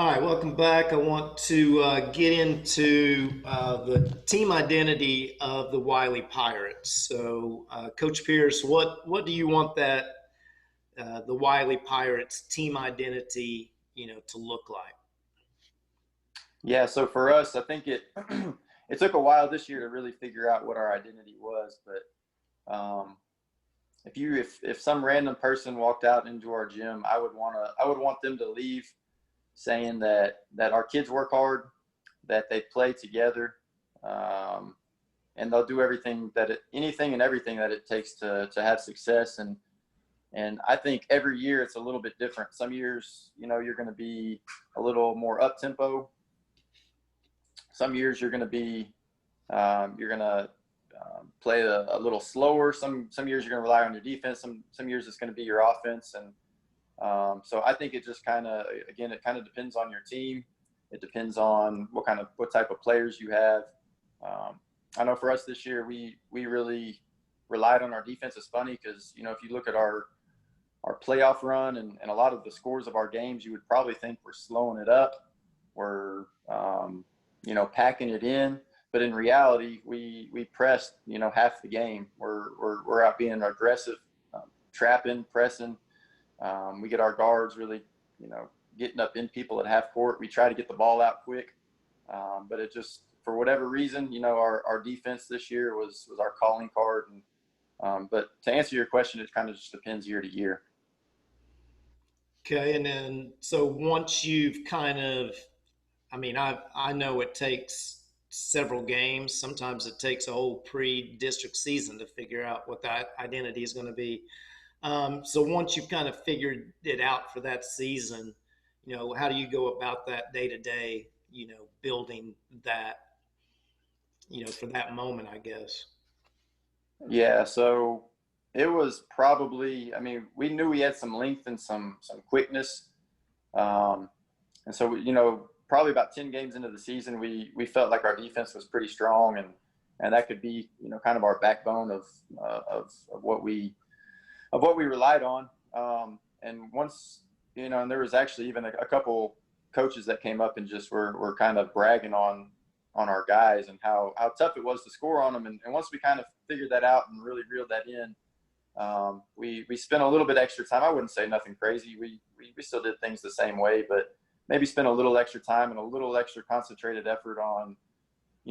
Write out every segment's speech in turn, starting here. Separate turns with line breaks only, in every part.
All right, welcome back. I want to get into the team identity of the Wiley Pirates. So, Coach Pearce, what do you want that the Wiley Pirates team identity, to look like?
Yeah, so for us, I think it it took a while this year to really figure out what our identity was. But if some random person walked out into our gym, I would want them to leave saying that our kids work hard, that they play together, um, and they'll do anything and everything that it takes to have success. And I think every year it's a little bit different. Some years, you're going to be a little more up tempo. Some years you're going to be you're going to play a little slower. Some years you're going to rely on your defense. Some years it's going to be your offense. And so I think it just it kind of depends on your team. It depends on what type of players you have. I know for us this year, we really relied on our defense. It's funny because if you look at our playoff run and a lot of the scores of our games, you would probably think we're slowing it up. We're packing it in. But in reality, we pressed half the game. We're out being aggressive, trapping, pressing. We get our guards really getting up in people at half court. We try to get the ball out quick, but it just for whatever reason, our defense this year was our calling card. And but to answer your question, it kind of just depends year to year.
Okay, and then so once you've I know it takes several games. Sometimes it takes a whole pre-district season to figure out what that identity is going to be. So once you've kind of figured it out for that season, how do you go about that day to day, building that, for that moment, I guess.
Yeah, so it was probably. I mean, we knew we had some length and some quickness, um, and so probably about 10 games into the season, we felt like our defense was pretty strong, and that could be kind of our backbone of what we relied on. And once and there was actually even a couple coaches that came up and just were kind of bragging on our guys and how tough it was to score on them. And once we kind of figured that out and really reeled that in, we spent a little bit extra time. I wouldn't say nothing crazy. We still did things the same way, but maybe spent a little extra time and a little extra concentrated effort on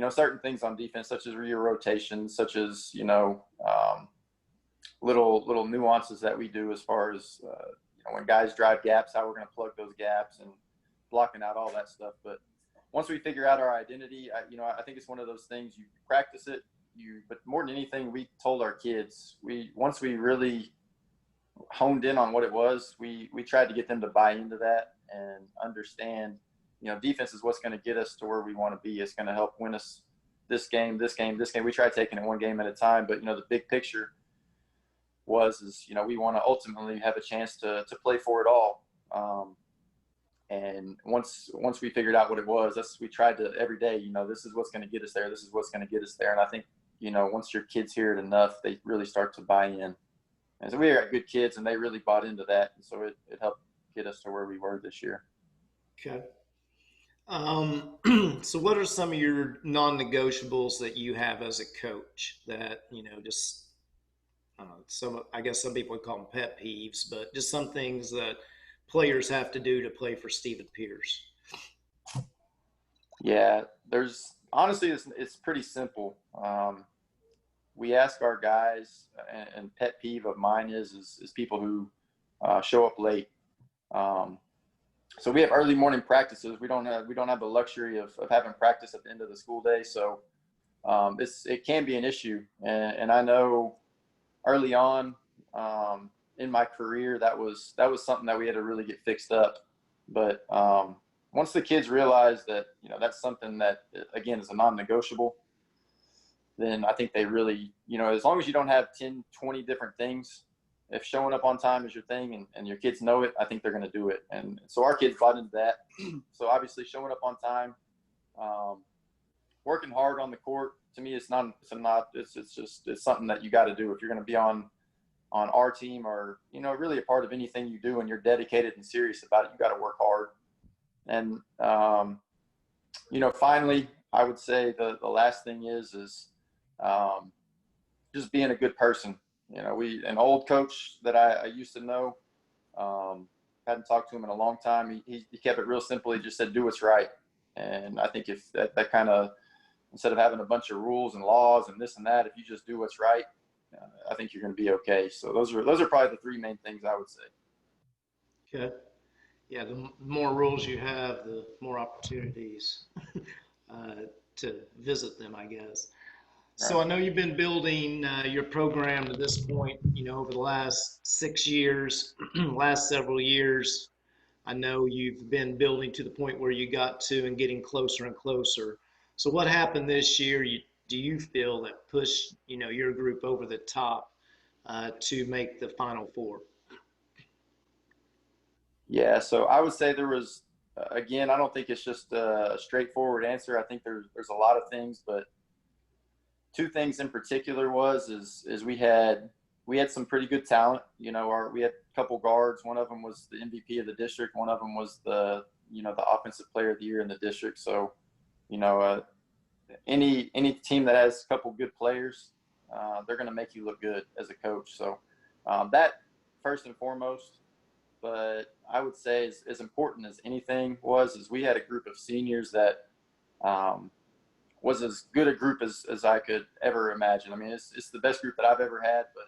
certain things on defense, such as your rotations, such as little nuances that we do as far as when guys drive gaps, how we're going to plug those gaps and blocking out all that stuff. But once we figure out our identity, I think it's one of those things you practice it. But more than anything, we told our kids, once we really honed in on what it was, we tried to get them to buy into that and understand, defense is what's going to get us to where we want to be. It's going to help win us this game, this game, this game. We try taking it one game at a time, but the big picture is we want to ultimately have a chance to play for it all. And once we figured out what it was, we tried to every day, this is what's going to get us there. This is what's going to get us there. And I think, once your kids hear it enough, they really start to buy in. And so we got good kids and they really bought into that. And so it helped get us to where we were this year.
Okay. So what are some of your non-negotiables that you have as a coach that, just, I guess some people would call them pet peeves, but just some things that players have to do to play for Stephen Pearce?
Yeah, there's honestly, it's pretty simple. We ask our guys, and pet peeve of mine is people who show up late. So we have early morning practices. We don't have the luxury of having practice at the end of the school day. So it can be an issue, and I know early on in my career that was something that we had to really get fixed up. But once the kids realize that that's something that again is a non-negotiable, then I think they really as long as you don't have 10, 20 different things, if showing up on time is your thing and your kids know it, I think they're going to do it. And so our kids bought into that. So obviously showing up on time, working hard on the court, to me, it's something that you got to do if you're going to be on our team or, really a part of anything you do and you're dedicated and serious about it. You got to work hard. And finally, I would say the last thing is um, just being a good person. An old coach that I used to know, hadn't talked to him in a long time. He kept it real simple. He just said, "Do what's right." And I think if that kind of, instead of having a bunch of rules and laws and this and that, if you just do what's right, I think you're going to be okay. So those are probably the three main things I would say.
Okay. Yeah, the more rules you have, the more opportunities uh, to visit them, I guess.
Right.
So I know you've been building your program to this point, over the last 6 years, last several years. I know you've been building to the point where you got to and getting closer and closer. So what happened this year? Do you feel that pushed, your group over the top to make the Final Four?
Yeah. So I would say there was, again, I don't think it's just a straightforward answer. I think there's a lot of things, but two things in particular is we had some pretty good talent. We had a couple guards. One of them was the MVP of the district. One of them was the offensive player of the year in the district. So, you know, uh, any team that has a couple good players, they're going to make you look good as a coach. So that first and foremost. But I would say as important as anything is we had a group of seniors that um, was as good a group as I could ever imagine. I mean, it's the best group that I've ever had. But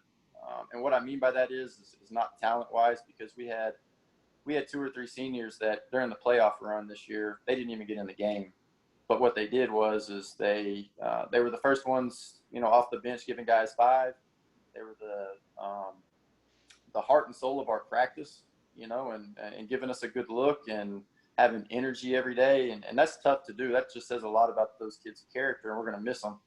and what I mean by that is not talent wise, because we had two or three seniors that during the playoff run this year they didn't even get in the game. But what they did is they were the first ones off the bench giving guys five. They were the heart and soul of our practice, and giving us a good look and having energy every day. And that's tough to do. That just says a lot about those kids' character, and we're going to miss them.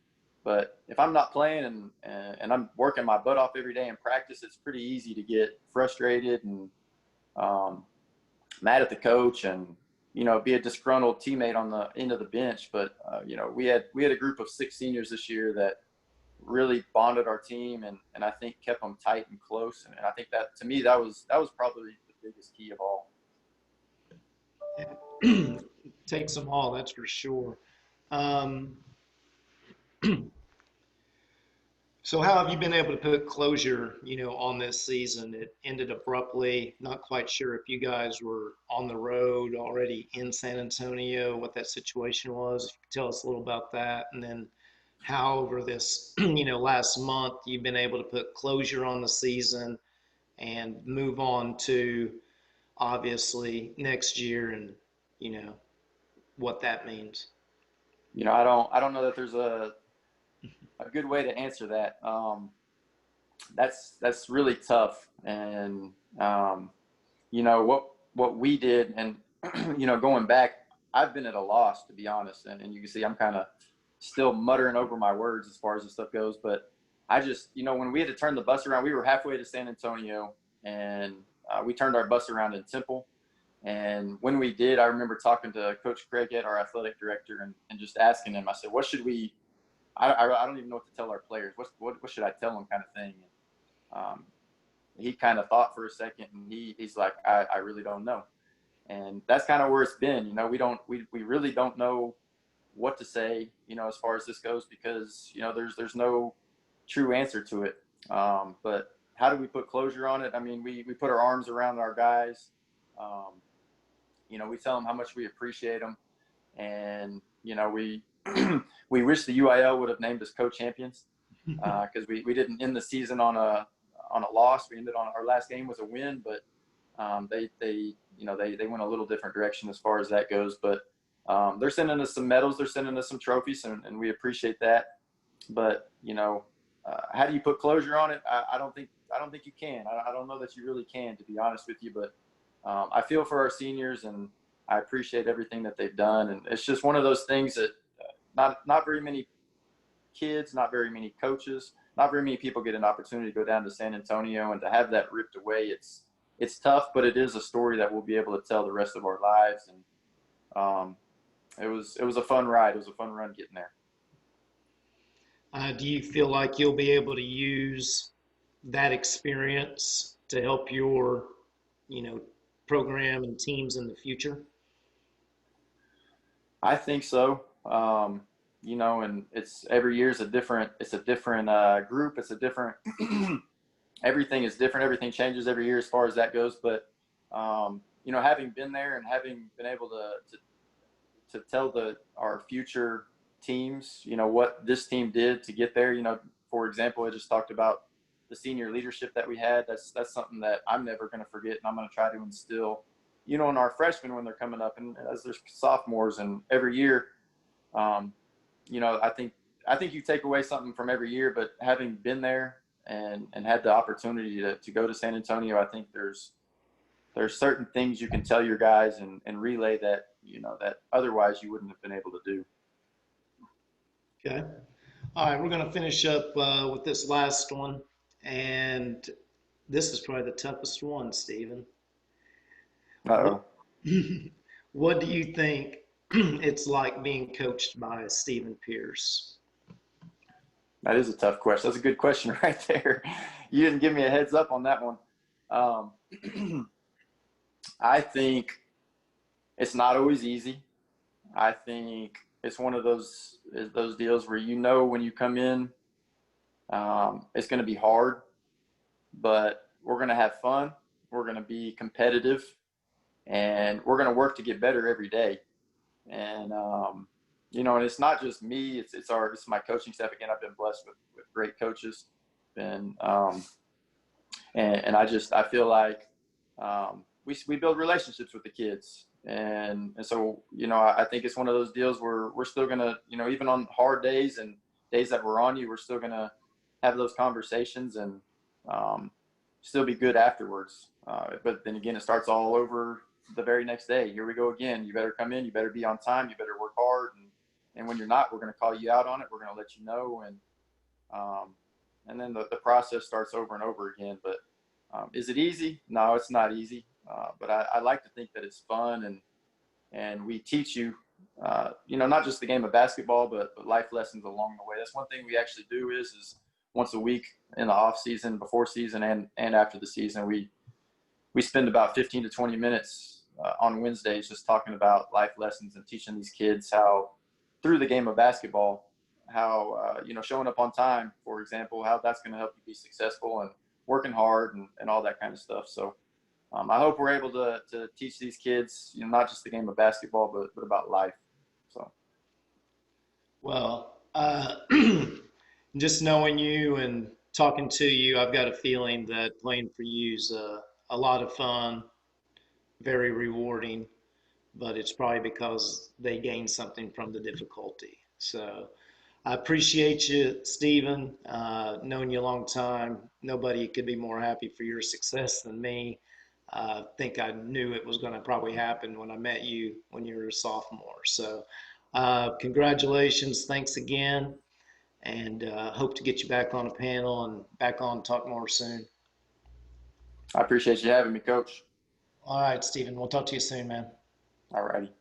But if I'm not playing and I'm working my butt off every day in practice, it's pretty easy to get frustrated and um, mad at the coach and be a disgruntled teammate on the end of the bench. But we had a group of six seniors this year that really bonded our team and I think kept them tight and close. And I think that to me that was probably the biggest key of all.
Takes them all, that's for sure. Um, so how have you been able to put closure, on this season? It ended abruptly. Not quite sure if you guys were on the road already in San Antonio, what that situation was. If you could tell us a little about that, and then how over this, last month you've been able to put closure on the season and move on to obviously next year and, you know, what that means.
I don't know that there's a good way to answer that. That's really tough. And what we did, and going back, I've been at a loss to be honest. And you can see I'm kind of still muttering over my words as far as this stuff goes. But I just when we had to turn the bus around, we were halfway to San Antonio, and we turned our bus around in Temple. And when we did, I remember talking to Coach Craighead, our athletic director, and just asking him. I said, "What should we? I don't even know what to tell our players. What should I tell them?" Kind of thing. And, he kind of thought for a second, and he's like, "I really don't know." And that's kind of where it's been. We really don't know what to say. As far as this goes, because there's no true answer to it. But how do we put closure on it? I mean, we put our arms around our guys. Um, we tell them how much we appreciate them, and we we wish the UIL would have named us co-champions because we didn't end the season on a loss. We ended on our last game was a win, but they went a little different direction as far as that goes. But they're sending us some medals, they're sending us some trophies, and we appreciate that. But how do you put closure on it? I don't think you can. I don't know that you really can, to be honest with you. But I feel for our seniors, and I appreciate everything that they've done. And it's just one of those things that not very many kids, not very many coaches, not very many people get an opportunity to go down to San Antonio and to have that ripped away. It's tough, but it is a story that we'll be able to tell the rest of our lives. And it was a fun ride. It was a fun run getting there.
Do you feel like you'll be able to use that experience to help your, you know, program and teams in the future?
I think so. And it's every year is it's a different group. It's a different, everything is different. Everything changes every year as far as that goes. But, having been there and having been able to tell our future teams, what this team did to get there. For example, I just talked about the senior leadership that we had. That's something that I'm never going to forget, and I'm going to try to instill, in our freshmen when they're coming up, and as their sophomores, and every year. Um, I think you take away something from every year, but having been there and had the opportunity to go to San Antonio, I think there's certain things you can tell your guys and relay that that otherwise you wouldn't have been able to do.
Okay. All right, we're going to finish up with this last one. And this is probably the toughest one, Stephen. What,
Uh-oh.
what do you think it's like being coached by Stephen Pearce?
That is a tough question. That's a good question right there. You didn't give me a heads up on that one. Um, I think it's not always easy. I think it's one of those deals where when you come in, it's going to be hard, but we're going to have fun. We're going to be competitive, and we're going to work to get better every day. And and it's not just me. It's my coaching staff. Again, I've been blessed with great coaches, and I feel like we build relationships with the kids, and so I think it's one of those deals where we're still gonna even on hard days and days that we're on you, we're still gonna have those conversations and um, still be good afterwards. But then again, it starts all over the very next day. Here we go again. You better come in. You better be on time. You better work hard. And when you're not, we're going to call you out on it. We're going to let you know. Um, and then the process starts over and over again. But is it easy? No, it's not easy. But I like to think that it's fun and we teach you, not just the game of basketball, but life lessons along the way. That's one thing we actually do is once a week in the off season, before season, and after the season, we spend about 15 to 20 minutes on Wednesdays just talking about life lessons and teaching these kids how through the game of basketball, how showing up on time, for example, how that's going to help you be successful and working hard and all that kind of stuff. So I hope we're able to teach these kids, not just the game of basketball, but about life. So
Well, just knowing you and talking to you, I've got a feeling that playing for you is a lot of fun, very rewarding, but it's probably because they gain something from the difficulty. So I appreciate you, Stephen. Known you a long time. Nobody could be more happy for your success than me. I think I knew it was going to probably happen when I met you when you were a sophomore. So, congratulations. Thanks again. And hope to get you back on a panel and back on talk more soon.
I appreciate you having me, Coach.
All right, Stephen. We'll talk to you soon, man.
All righty.